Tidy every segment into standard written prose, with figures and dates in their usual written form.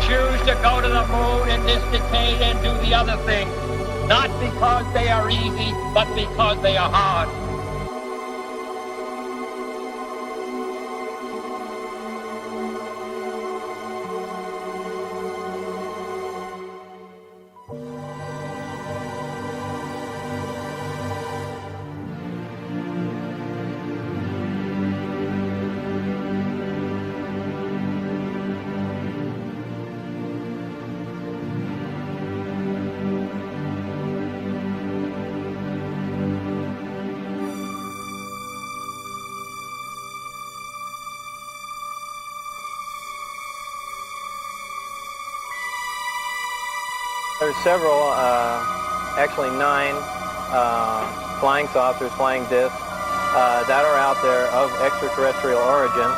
choose to go to the moon in this decade and do the other thing, not because they are easy, but because they are hard. There's several, actually 9 flying saucers, flying discs that are out there of extraterrestrial origin.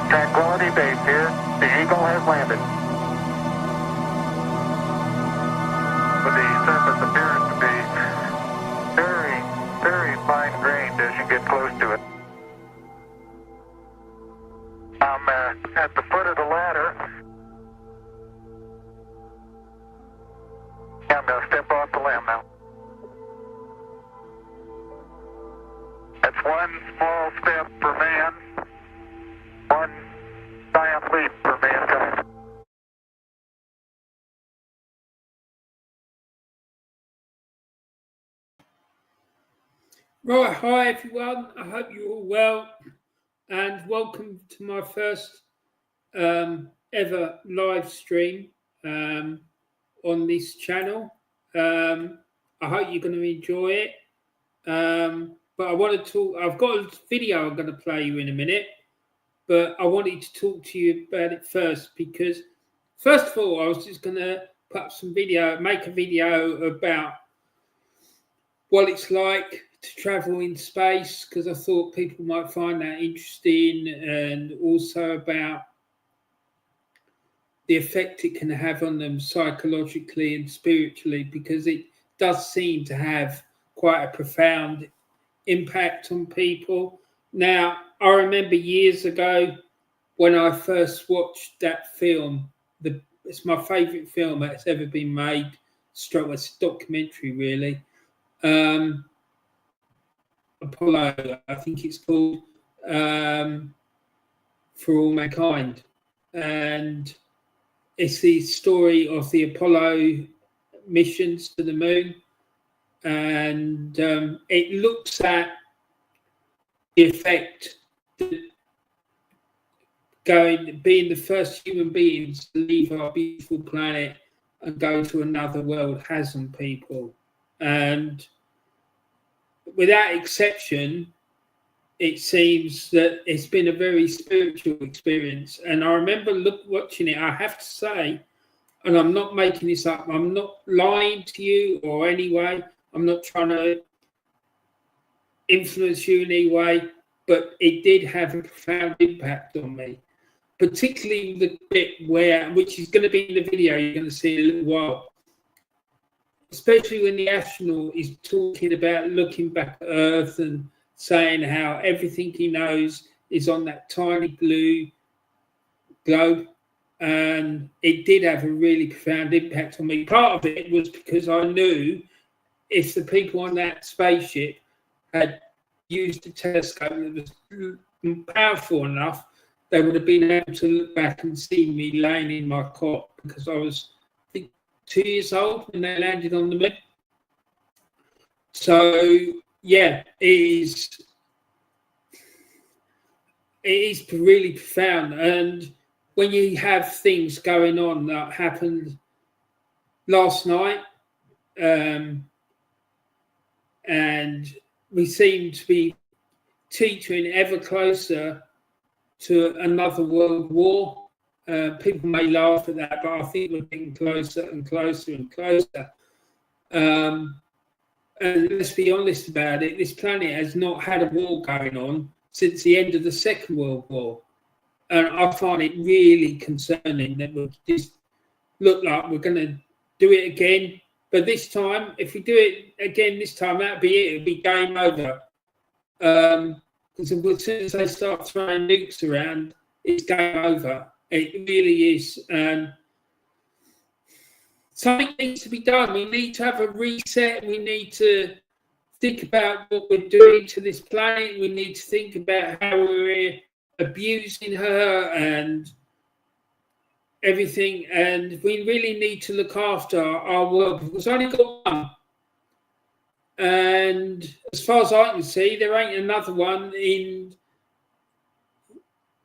Tranquility Base here. The Eagle has landed. But the surface appears to be very, very fine-grained as you get close to it. I'm at the foot of the ladder. I'm going to step off the limb now. That's one small step for man, one giant leap for mankind. Right, hi everyone. I hope you're all well, and welcome to my first ever live stream on this channel. I hope you're going to enjoy it. But I want to talk. I've got a video I'm going to play you in a minute, but I wanted to talk to you about it first because, first of all, I was just going to put up some video, make a video about what it's like to travel in space, because I thought people might find that interesting, and also about the effect it can have on them psychologically and spiritually, because it does seem to have quite a profound impact on people. Now, I remember years ago when I first watched that film. It's my favourite film that's ever been made. It's a documentary, really. Apollo, I think it's called, For All Mankind. And it's the story of the Apollo missions to the moon. And it looks at the effect that being the first human beings to leave our beautiful planet and go to another world has on people. And without exception, it seems that it's been a very spiritual experience. And I remember watching it, I have to say, and I'm not making this up, I'm not lying to you or anyway, I'm not trying to influence you in any way, but it did have a profound impact on me, particularly the bit which is going to be in the video you're going to see in a little while, especially when the astronaut is talking about looking back at Earth and saying how everything he knows is on that tiny blue globe. And it did have a really profound impact on me. Part of it was because I knew if the people on that spaceship had used a telescope that was powerful enough, they would have been able to look back and see me laying in my cot, because I was, I think, 2 years old when they landed on the moon. So, yeah, it's it is really profound. And when you have things going on that happened last night, and we seem to be teetering ever closer to another world war. People may laugh at that, but I think we're getting closer and closer and closer. And let's be honest about it, this planet has not had a war going on since the end of the Second World War. And I find it really concerning that we just look like we're going to do it again. But this time, if we do it again this time, that'll be it. It'll be game over. Because as soon as they start throwing nukes around, it's game over. It really is. Something needs to be done. We need to have a reset. We need to think about what we're doing to this planet. We need to think about how we're abusing her and everything. And we really need to look after our world, because we've only got one. And as far as I can see, there ain't another one in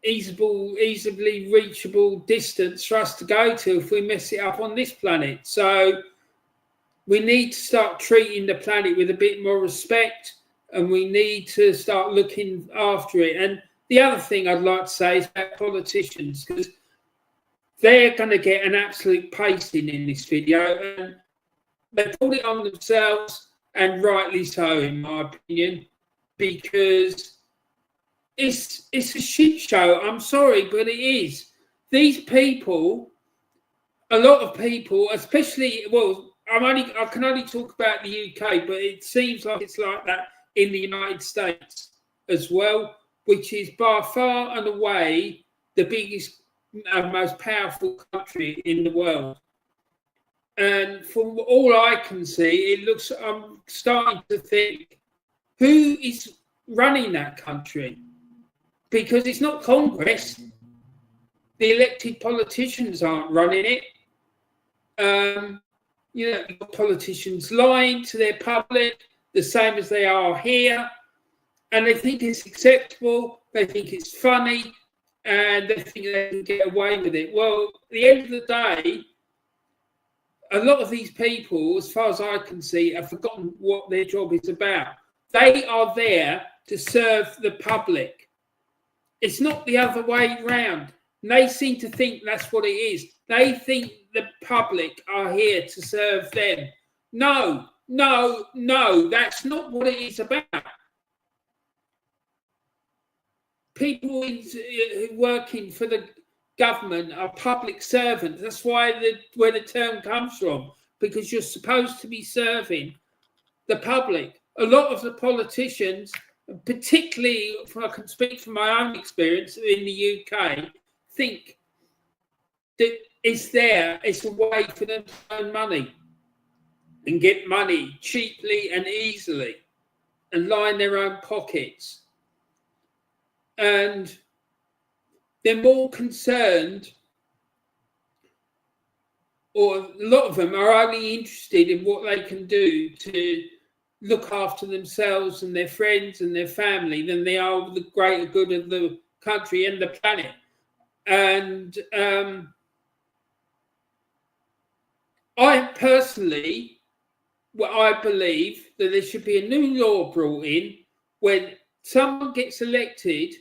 easily reachable distance for us to go to if we mess it up on this planet. So we need to start treating the planet with a bit more respect, and we need to start looking after it. And the other thing I'd like to say is about politicians, because they're going to get an absolute pasting in this video, and they pulled it on themselves, and rightly so, in my opinion, because it's a shit show. I'm sorry, but it is. These people, a lot of people, especially, well, I can only talk about the UK, but it seems like it's like that in the United States as well, which is by far and away the biggest and most powerful country in the world. And from all I can see, it looks, I'm starting to think, who is running that country? Because it's not Congress. The elected politicians aren't running it. You know, politicians lying to their public the same as they are here, and they think it's acceptable, they think it's funny, and they think they can get away with it. Well, at the end of the day, a lot of these people, as far as I can see, have forgotten what their job is about. They are there to serve the public. It's not the other way around. And they seem to think that's what it is. They think the public are here to serve them. No, that's not what it is about. People working for the government are public servants. That's why where the term comes from, because you're supposed to be serving the public. A lot of the politicians, particularly if I can speak from my own experience in the UK, think that it's a way for them to earn money and get money cheaply and easily and line their own pockets. And they're more concerned, or a lot of them are only interested in what they can do to look after themselves and their friends and their family than they are the greater good of the country and the planet. And I personally, I believe that there should be a new law brought in when someone gets elected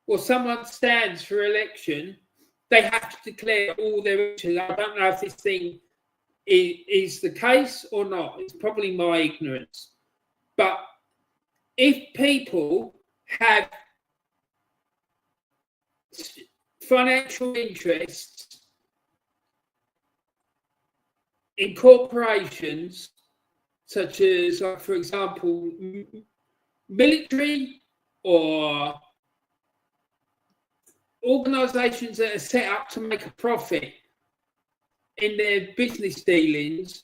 or someone stands for election, they have to declare all their issues. I don't know if this thing is the case or not. It's probably my ignorance. But if people have financial interests in corporations, such as, like, for example, military or organisations that are set up to make a profit in their business dealings,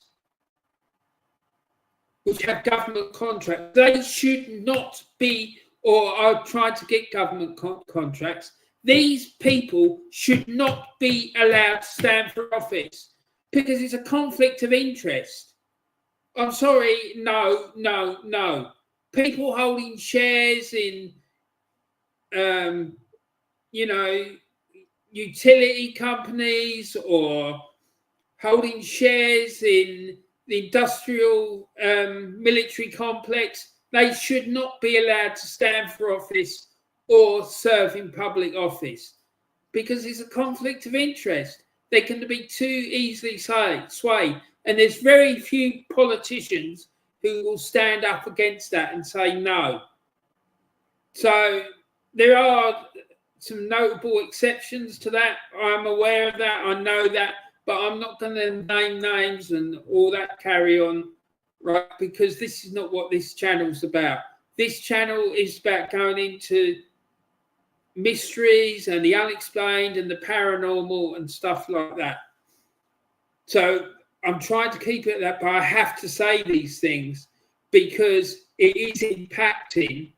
which have government contracts, they should not be, or are trying to get government contracts. These people should not be allowed to stand for office because it's a conflict of interest. I'm sorry, no. People holding shares in utility companies or holding shares in the industrial military complex, they should not be allowed to stand for office or serve in public office because it's a conflict of interest. They can be too easily swayed. And there's very few politicians who will stand up against that and say no. So there are some notable exceptions to that. I'm aware of that. I know that. But I'm not going to name names and all that carry on, right? Because this is not what this channel's about. This channel is about going into mysteries and the unexplained and the paranormal and stuff like that. So I'm trying to keep it at that, but I have to say these things because it is impacting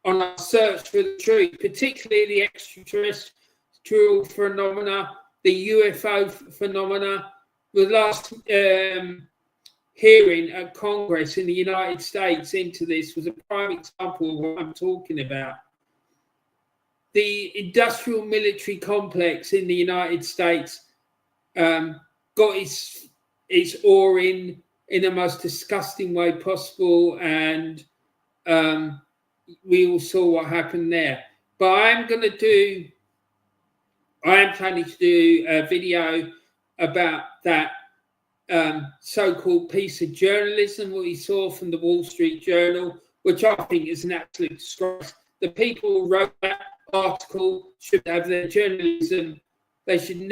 on our search for the truth, particularly the extraterrestrial phenomena, the UFO phenomena. The last hearing at Congress in the United States into this was a prime example of what I'm talking about. The industrial military complex in the United States got its oar in the most disgusting way possible, and we all saw what happened there. But I am planning to do a video about that so-called piece of journalism we saw from the Wall Street Journal, which I think is an absolute disgrace. The people who wrote that article should have their journalism. They should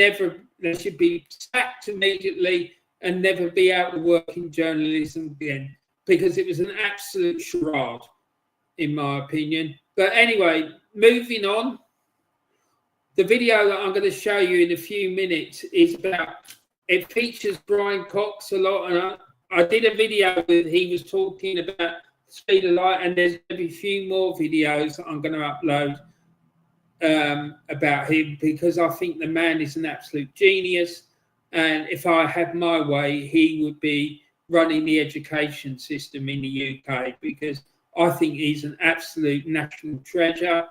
be sacked immediately and never be able to work in journalism again, because it was an absolute charade, in my opinion. But anyway, moving on. The video that I'm going to show you in a few minutes is it features Brian Cox a lot. And I did a video where he was talking about the speed of light, and there's going to be a few more videos that I'm going to upload about him, because I think the man is an absolute genius. And if I had my way, he would be running the education system in the UK, because I think he's an absolute national treasure.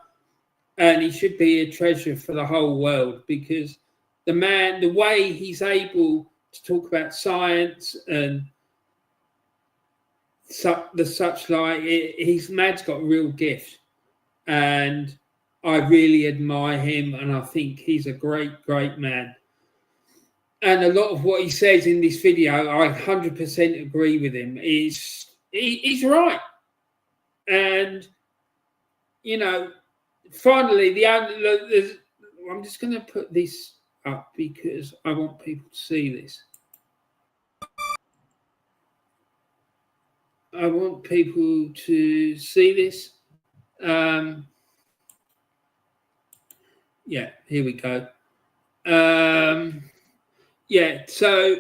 And he should be a treasure for the whole world, because the man, the way he's able to talk about science and such like, man's got a real gift. And I really admire him, and I think he's a great, great man. And a lot of what he says in this video, I 100% agree with him. He's right. And, finally, I'm just going to put this up because I want people to see this. I want people to see this. Yeah, here we go. So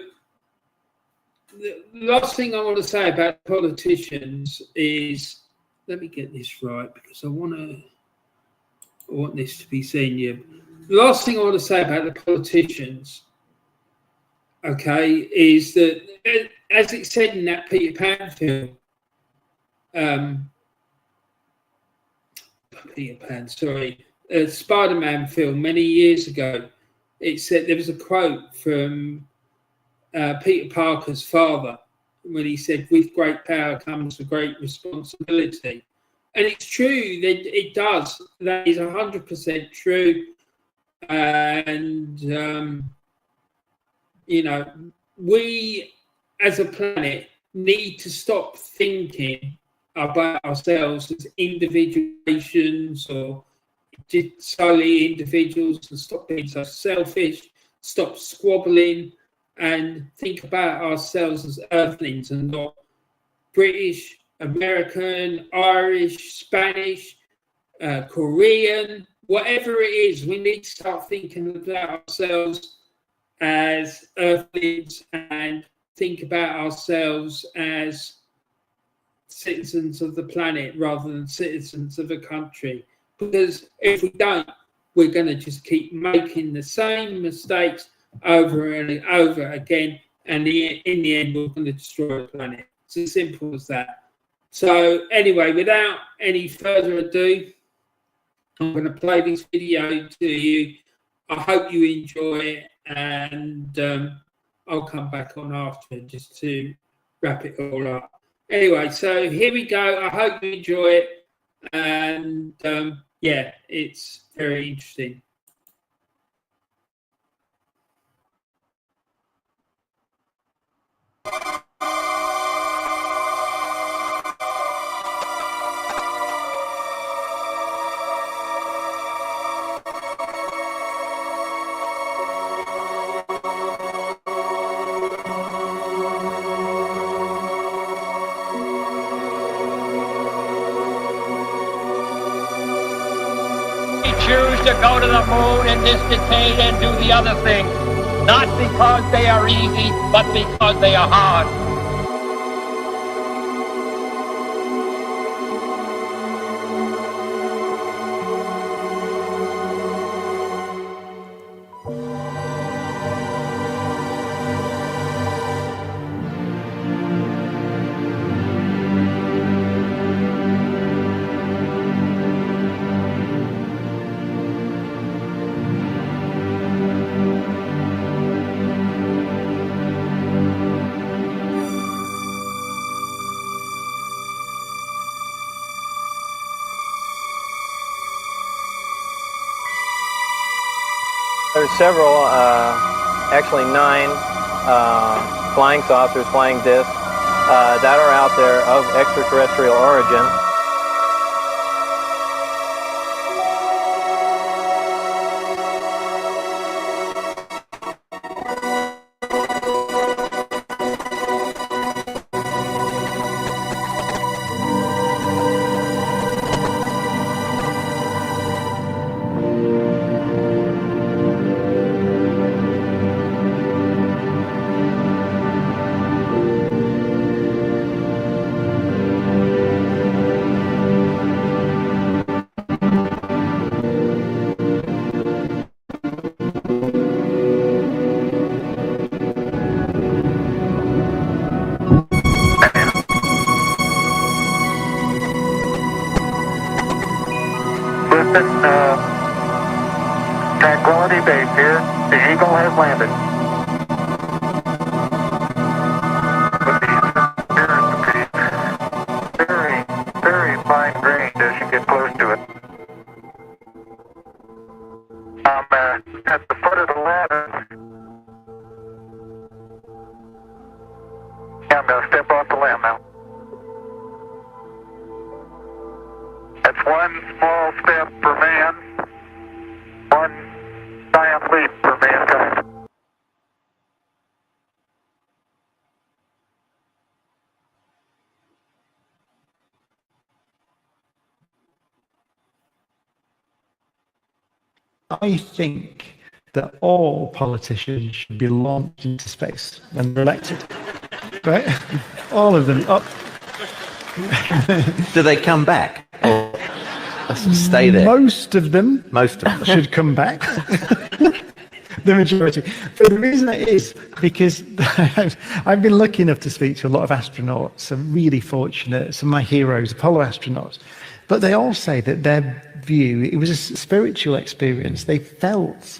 the last thing I want to say about politicians is, let me get this right because I want this to be seen here. The last thing I want to say about the politicians, okay, is that, as it said in that Peter Pan film, Spider-Man film many years ago, it said, there was a quote from Peter Parker's father when he said, "With great power comes a great responsibility." And it's true that it does. That is 100% true. And, we as a planet need to stop thinking about ourselves as individuations or just solely individuals, and stop being so selfish, stop squabbling, and think about ourselves as earthlings and not British, American, Irish, Spanish, Korean, whatever it is. We need to start thinking about ourselves as earthlings and think about ourselves as citizens of the planet rather than citizens of a country. Because if we don't, we're going to just keep making the same mistakes over and over again, and in the end, we're going to destroy the planet. It's as simple as that. So anyway, without any further ado, I'm going to play this video to you. I hope you enjoy it, and I'll come back on after just to wrap it all up. Anyway, so here we go. I hope you enjoy it, and yeah, it's very interesting. Choose to go to the moon in this decade and do the other thing, not because they are easy, but because they are hard. There's several, actually 9 flying saucers, flying discs that are out there of extraterrestrial origin. Listen, Tranquility Base here. The Eagle has landed. With the appearance to be very, very fine-grained as you get close to it. I'm at the foot of the ladder. Yeah, I'm going to step off the lamb now. That's one small step for man, one giant leap for mankind. I think that all politicians should be launched into space when they're elected, right? All of them. Up. Do they come back or stay there? Most of them should come back. The majority. But the reason it is because I've been lucky enough to speak to a lot of astronauts. I'm really fortunate. Some of my heroes, Apollo astronauts. But they all say that their view, it was a spiritual experience. They felt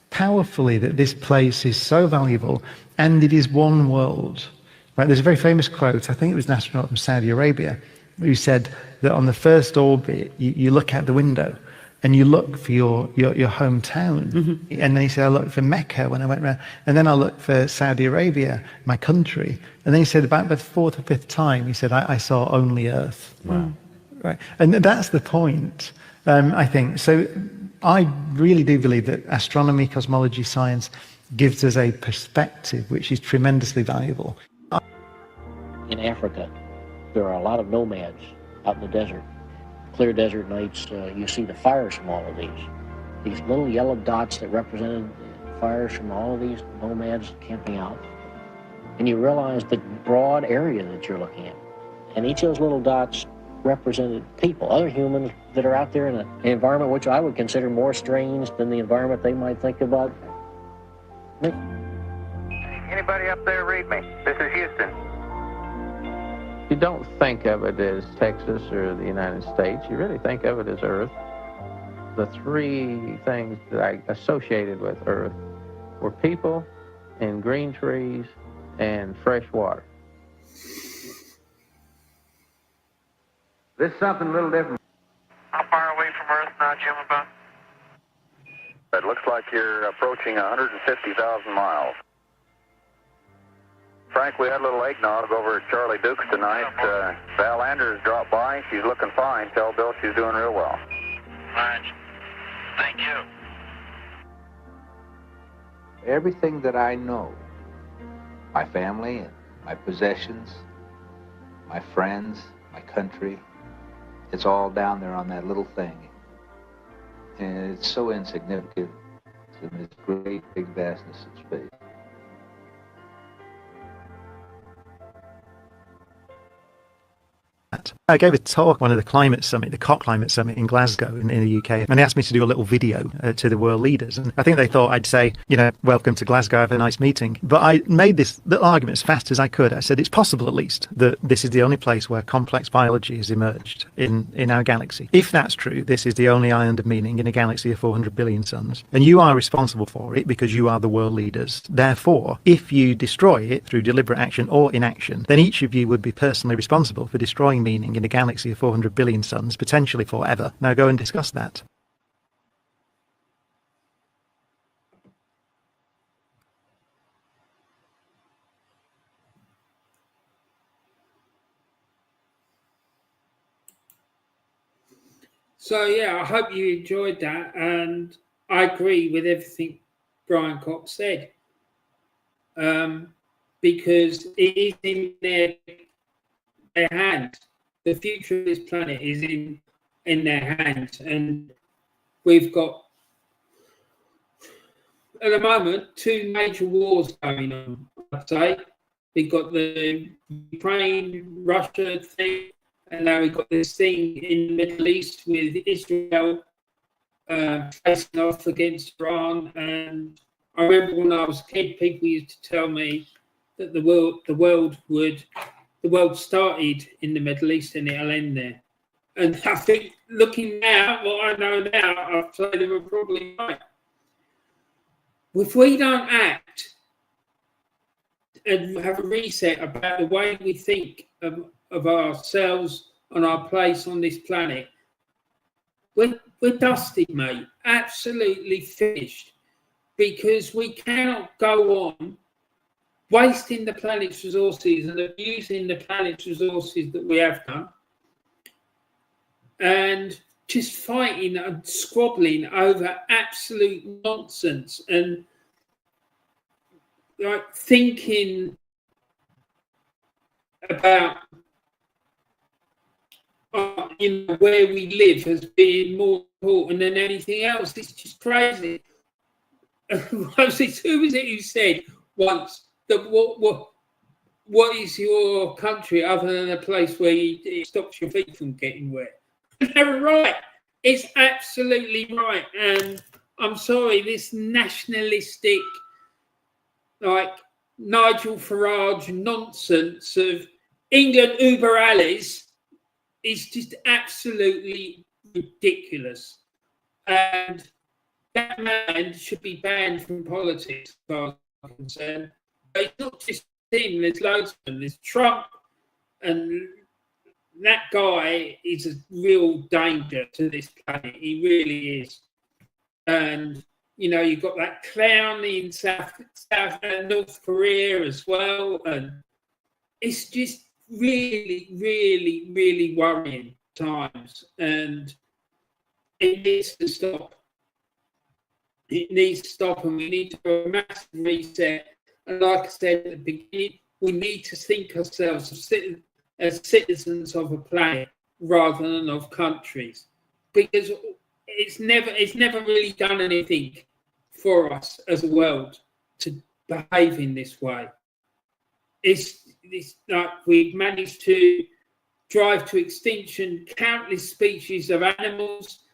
powerfully that this place is so valuable and it is one world. Right? There's a very famous quote, I think it was an astronaut from Saudi Arabia, who said that on the first orbit, you look out the window and you look for your hometown. Mm-hmm. And then he said, I looked for Mecca when I went around. And then I looked for Saudi Arabia, my country. And then he said about the 4th or 5th time, he said, I saw only Earth. Wow. Right. And that's the point, I think. So I really do believe that astronomy, cosmology, science gives us a perspective which is tremendously valuable. In Africa, there are a lot of nomads out in the desert. Clear desert nights, you see the fires from all of these. These little yellow dots that represented fires from all of these nomads camping out. And you realize the broad area that you're looking at. And each of those little dots represented people, other humans that are out there in an environment which I would consider more strange than the environment they might think about. Anybody up there read me? This is Houston. You don't think of it as Texas or the United States. You really think of it as Earth. the three things that I associated with Earth were people and green trees and fresh water. This is something a little different. How far away from Earth now, Jim, about? It looks like you're approaching 150,000 miles. Frank, we had a little eggnog over at Charlie Duke's tonight. Val Anders dropped by. She's looking fine. Tell Bill she's doing real well. Right. Thank you. Everything that I know, my family and my possessions, my friends, my country, it's all down there on that little thing. And it's so insignificant in this great big vastness of space. I gave a talk at one of the climate summit, the COP climate summit in Glasgow in the UK, and they asked me to do a little video to the world leaders. And I think they thought I'd say, welcome to Glasgow, have a nice meeting. But I made this little argument as fast as I could. I said, it's possible at least that this is the only place where complex biology has emerged in our galaxy. If that's true, this is the only island of meaning in a galaxy of 400 billion suns. And you are responsible for it because you are the world leaders. Therefore, if you destroy it through deliberate action or inaction, then each of you would be personally responsible for destroying meaning in a galaxy of 400 billion suns, potentially forever. Now go and discuss that. So yeah, I hope you enjoyed that, and I agree with everything Brian Cox said, because it is in their hands. The future of this planet is in their hands, and we've got at the moment two major wars going on. I'd say we've got the Ukraine-Russia thing, and now we've got this thing in the Middle East with Israel facing off against Iran. And I remember when I was a kid, people used to tell me that the world started in the Middle East and it'll end there. And I think, looking now, what I know now, I'd say they were probably right. If we don't act and have a reset about the way we think of ourselves and our place on this planet, we're dusted, mate. Absolutely finished. Because we cannot go on wasting the planet's resources and abusing the planet's resources that we have done, and just fighting and squabbling over absolute nonsense, and like thinking about where we live as being more important than anything else. It's just crazy. Who was it who said once that what is your country other than a place where it stops your feet from getting wet? They're right. It's absolutely right. And I'm sorry, this nationalistic, like Nigel Farage nonsense of England Uber Alles is just absolutely ridiculous. And that man should be banned from politics, as far as I'm concerned. But it's not just him, there's loads of them. There's Trump, and that guy is a real danger to this planet. He really is. And, you've got that clown in North Korea as well. And it's just really, really, really worrying times. And it needs to stop. It needs to stop, and we need to do a massive reset. And like I said at the beginning, we need to think ourselves as citizens of a planet rather than of countries, because it's never really done anything for us as a world to behave in this way. It's like we've managed to drive to extinction countless species of animals.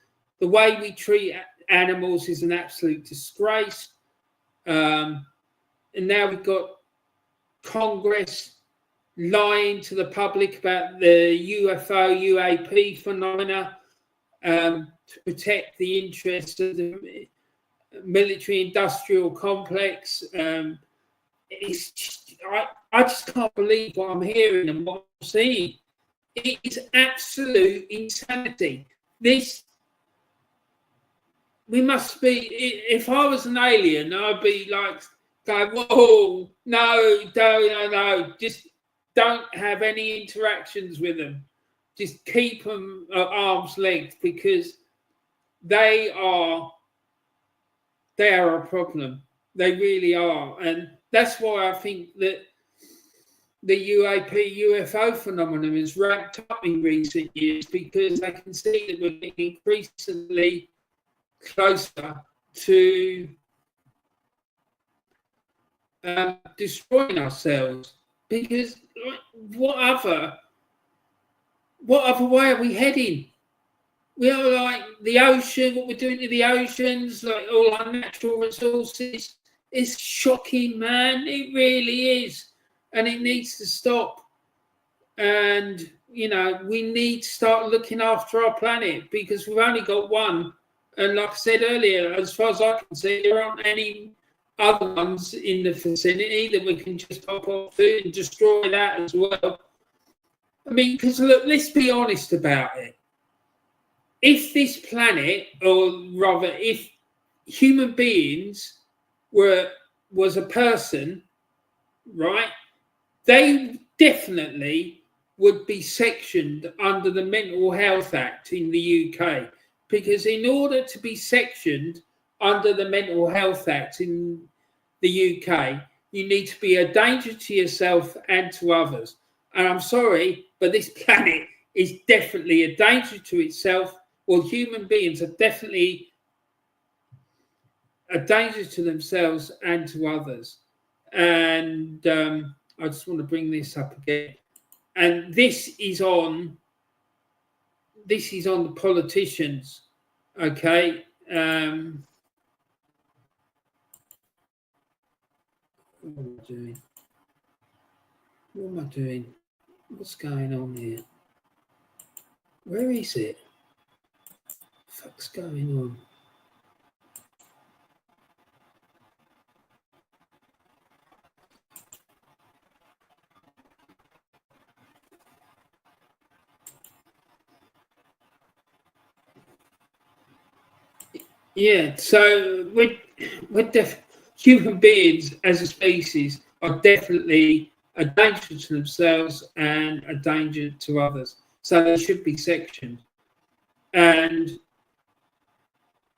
The way we treat animals is an absolute disgrace. And now we've got Congress lying to the public about the UFO, UAP phenomena, to protect the interests of the military-industrial complex. It's just, I just can't believe what I'm hearing and what I'm seeing. It is absolute insanity. We must be, if I was an alien, I'd be like, going, whoa, no, just don't have any interactions with them. Just keep them at arm's length, because they are a problem. They really are. And that's why I think that the UFO phenomenon has ramped up in recent years, because I can see that we're getting increasingly closer to destroying ourselves. Because what other way are we heading? We are like the ocean, what we're doing to the oceans, like all our natural resources. It's shocking, man. It really is. And it needs to stop. And, you know, we need to start looking after our planet, because we've only got one. And like I said earlier, as far as I can see, there aren't any other ones in the vicinity that we can just hop off to and destroy that as well. I mean, because look, let's be honest about it. If this planet, or rather, if human beings was a person, right, they definitely would be sectioned under the Mental Health Act in the UK. Because in order to be sectioned under the Mental Health Act in the UK, you need to be a danger to yourself and to others. And I'm sorry, but this planet is definitely a danger to itself. Well, human beings are definitely a danger to themselves and to others. And I just want to bring this up again. And this is on the politicians, okay? What am I doing? What am I doing? What's going on here? Where is it? What the fuck's going on? Yeah, so human beings as a species are definitely a danger to themselves and a danger to others. So they should be sectioned. And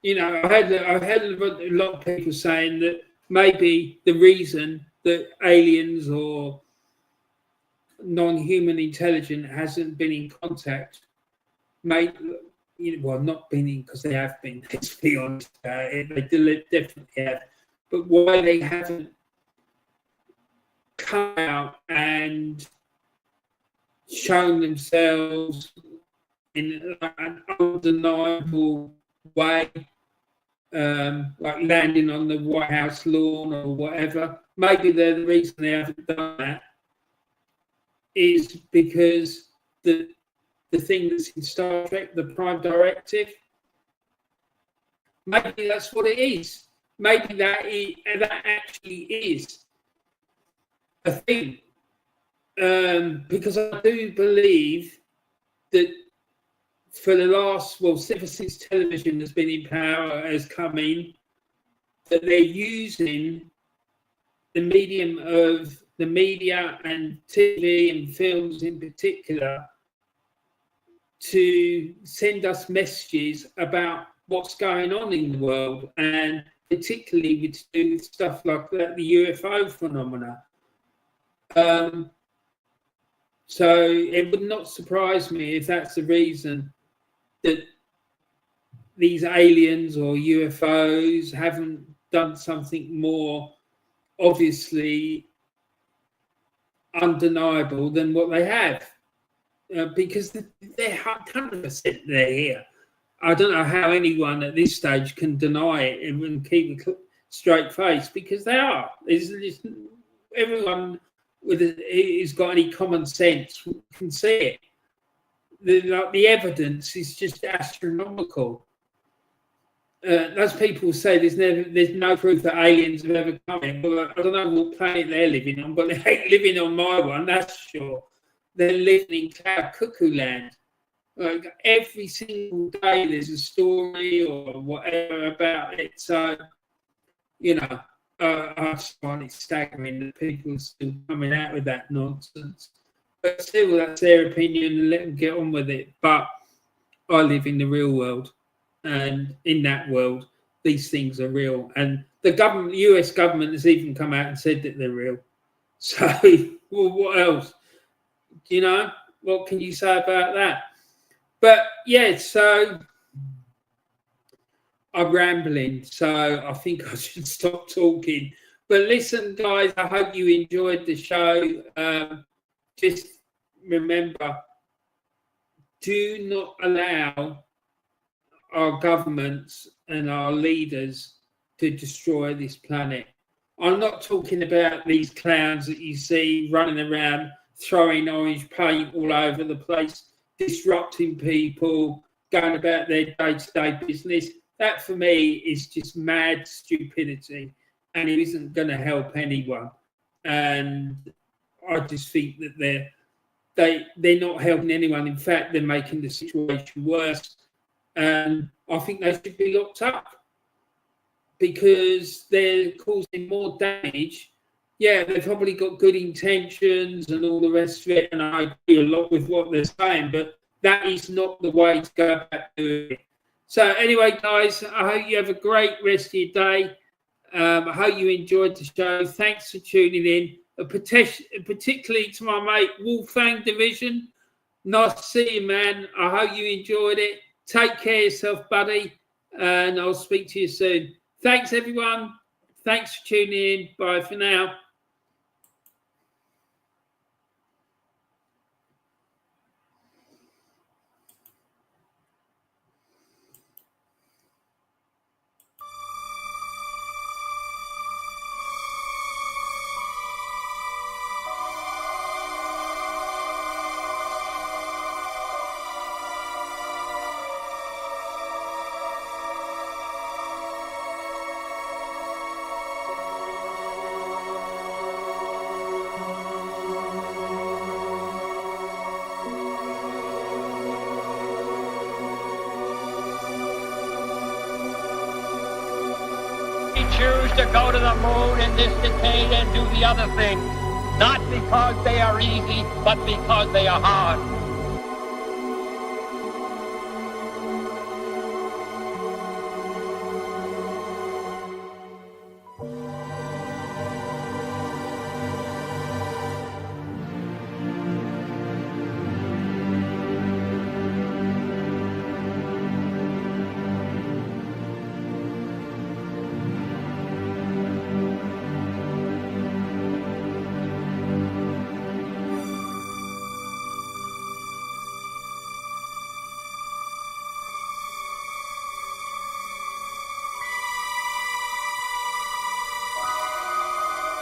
you know, I've had a lot of people saying that maybe the reason that aliens or non-human intelligent hasn't been in contact, well, not been in, because they have been, let's be honest about it, they definitely have, but why they haven't come out and shown themselves in an undeniable way, like landing on the White House lawn or whatever. Maybe the reason they haven't done that is because the thing that's in Star Trek, the Prime Directive, maybe that's what it is. Maybe that actually is a thing. Because I do believe that for the last, well, ever since television has been in power, has come in, that they're using the medium of the media and TV and films in particular to send us messages about what's going on in the world, and particularly to do with stuff like that, the UFO phenomena. So it would not surprise me if that's the reason that these aliens or UFOs haven't done something more obviously undeniable than what they have. Because they're 100% they're here. I don't know how anyone at this stage can deny it and keep a straight face, because they are. Everyone who's got any common sense can see it. the evidence is just astronomical. Those people say there's no proof that aliens have ever come in. Well, I don't know what planet they're living on, but they ain't living on my one, that's sure. They're living in cloud cuckoo land. Like every single day there's a story or whatever about it. So, you know, I find it staggering that people are still coming out with that nonsense. But still, that's their opinion and let them get on with it. But I live in the real world. And in that world, these things are real. And the government, the US government has even come out and said that they're real. So, well, what else? You know, what can you say about that? But yeah, so I'm rambling, so I think I should stop talking. But listen, guys, I hope you enjoyed the show. Just remember, do not allow our governments and our leaders to destroy this planet. I'm not talking about these clowns that you see running around throwing orange paint all over the place, disrupting people, going about their day-to-day business. That for me is just mad stupidity, and it isn't going to help anyone. And I just think that they're not helping anyone. In fact, they're making the situation worse. And I think they should be locked up because they're causing more damage. Yeah, they've probably got good intentions and all the rest of it, and I agree a lot with what they're saying, but that is not the way to go about doing it. So anyway, guys, I hope you have a great rest of your day. I hope you enjoyed the show. Thanks for tuning in, particularly to my mate Wolfgang Division. Nice to see you, man. I hope you enjoyed it. Take care of yourself, buddy, and I'll speak to you soon. Thanks, everyone. Thanks for tuning in. Bye for now. Choose to go to the moon in this decade and do the other things, not because they are easy, but because they are hard.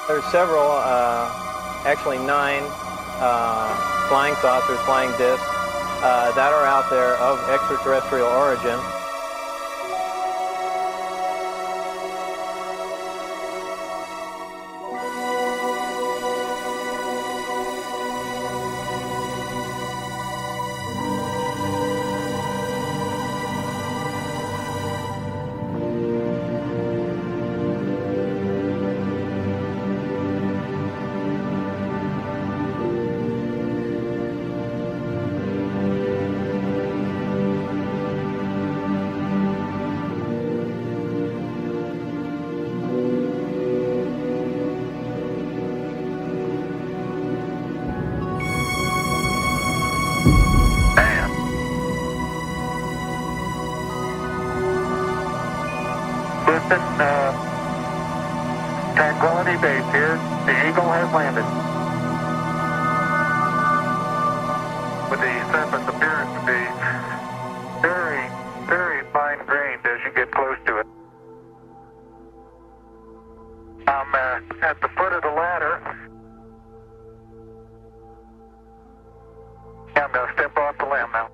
There's several, actually 9 flying saucers, flying discs that are out there of extraterrestrial origin. Listen, Tranquility Base here. The Eagle has landed. With the surface appears to be very, very fine-grained as you get close to it. I'm at the foot of the ladder. I'm going to step off the limb now.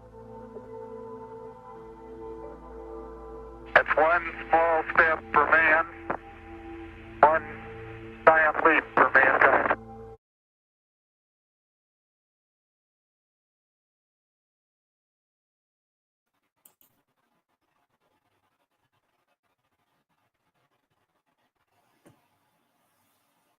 That's one small step for man,